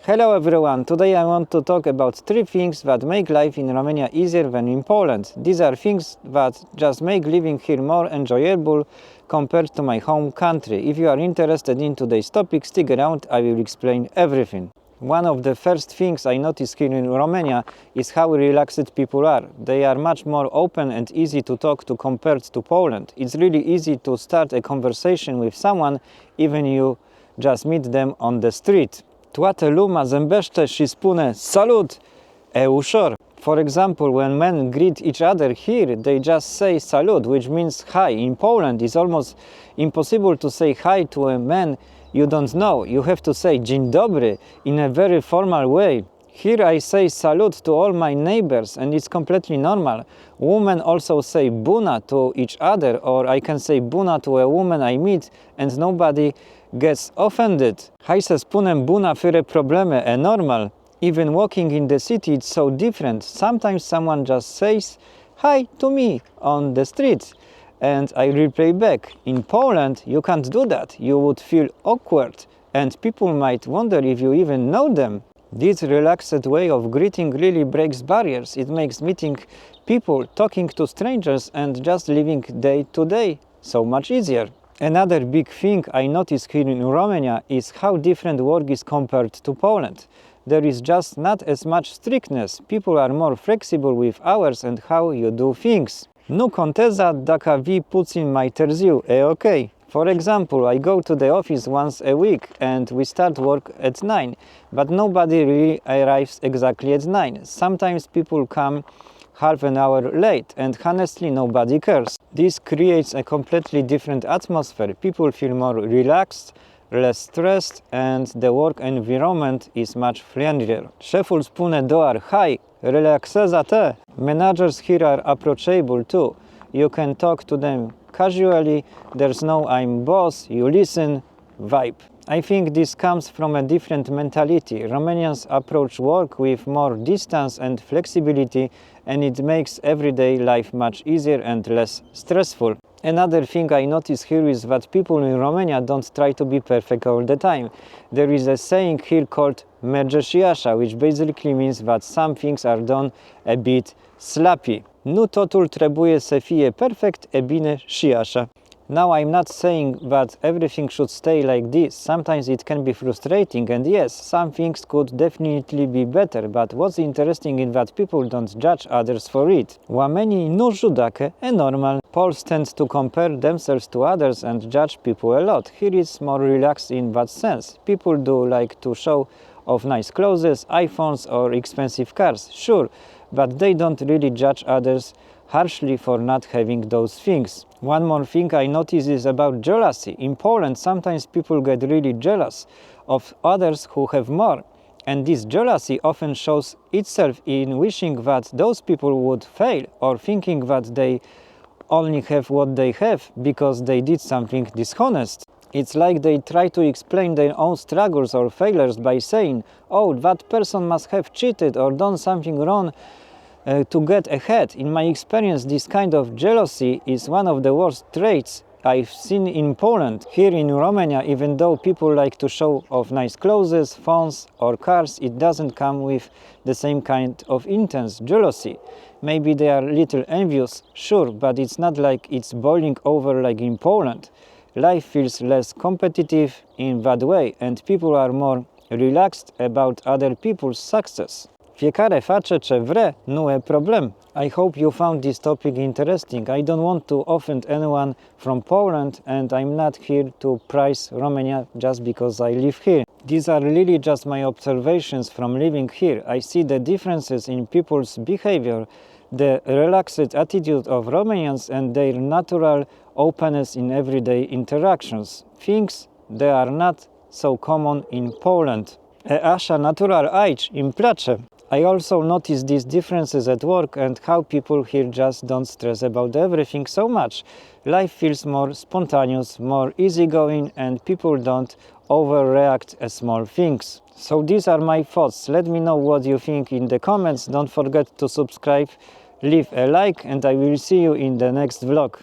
Hello everyone, today I want to talk about 3 things that make life in Romania easier than in Poland. These are things that just make living here more enjoyable compared to my home country. If you are interested in today's topic, stick around, I will explain everything. One of the first things I noticed here in Romania is how relaxed people are. They are much more open and easy to talk to compared to Poland. It's really easy to start a conversation with someone, even you just meet them on the street. Toată lumea zâmbește și spune salut, e ușor. For example, when men greet each other here, they just say salut, which means hi. In Poland, it's almost impossible to say hi to a man you don't know. You have to say dzień dobry in a very formal way. Here I say salut to all my neighbors and it's completely normal. Women also say bună to each other, or I can say bună to a woman I meet and nobody gets offended. Hai să spunem bună fără probleme, e normal. Even walking in the city it's so different. Sometimes someone just says hi to me on the street and I reply back. In Poland you can't do that. You would feel awkward and people might wonder if you even know them. This relaxed way of greeting really breaks barriers. It makes meeting people, talking to strangers and just living day to day so much easier. Another big thing I noticed here in Romania is how different work is compared to Poland. There is just not as much strictness. People are more flexible with hours and how you do things. Nu contează dacă vii puțin mai târziu, e ok. For example, I go to the office once a week and we start work at 9, but nobody really arrives exactly at 9. Sometimes people come half an hour late and honestly nobody cares. This creates a completely different atmosphere. People feel more relaxed, less stressed and the work environment is much friendlier. Șeful spune doar hi, relaxează-te. Managers here are approachable too. You can talk to them casually, there's no I'm boss, you listen vibe. I think this comes from a different mentality. Romanians approach work with more distance and flexibility and it makes everyday life much easier and less stressful. Another thing I notice here is that people in Romania don't try to be perfect all the time. There is a saying here called merge și așa, which basically means that some things are done a bit sloppy. Nu totul trebuie să fie perfect, e bine și așa. Now I'm not saying that everything should stay like this. Sometimes it can be frustrating and yes, some things could definitely be better, but what's interesting is that people don't judge others for it. Oamenii nu judecă, e normal. Poles tend to compare themselves to others and judge people a lot. Here is more relaxed in that sense. People do like to show off nice clothes, iPhones or expensive cars, sure, but they don't really judge others harshly for not having those things. One more thing I notice is about jealousy. In Poland, sometimes people get really jealous of others who have more. And this jealousy often shows itself in wishing that those people would fail or thinking that they only have what they have because they did something dishonest. It's like they try to explain their own struggles or failures by saying, oh, that person must have cheated or done something wrong to get ahead. In my experience, this kind of jealousy is one of the worst traits I've seen in Poland. Here in Romania, even though people like to show off nice clothes, phones or cars, it doesn't come with the same kind of intense jealousy. Maybe they are a little envious, sure, but it's not like it's boiling over like in Poland. Life feels less competitive in that way and people are more relaxed about other people's success. Fiecare face ce vrea, nu e problem. I hope you found this topic interesting. I don't want to offend anyone from Poland and I'm not here to praise Romania just because I live here. These are really just my observations from living here. I see the differences in people's behavior, the relaxed attitude of Romanians and their natural openness in everyday interactions. Things that are not so common in Poland. E așa natural aici, îmi place. I also notice these differences at work and how people here just don't stress about everything so much. Life feels more spontaneous, more easygoing and people don't overreact at small things. So these are my thoughts. Let me know what you think in the comments. Don't forget to subscribe leave a like and I will see you in the next vlog.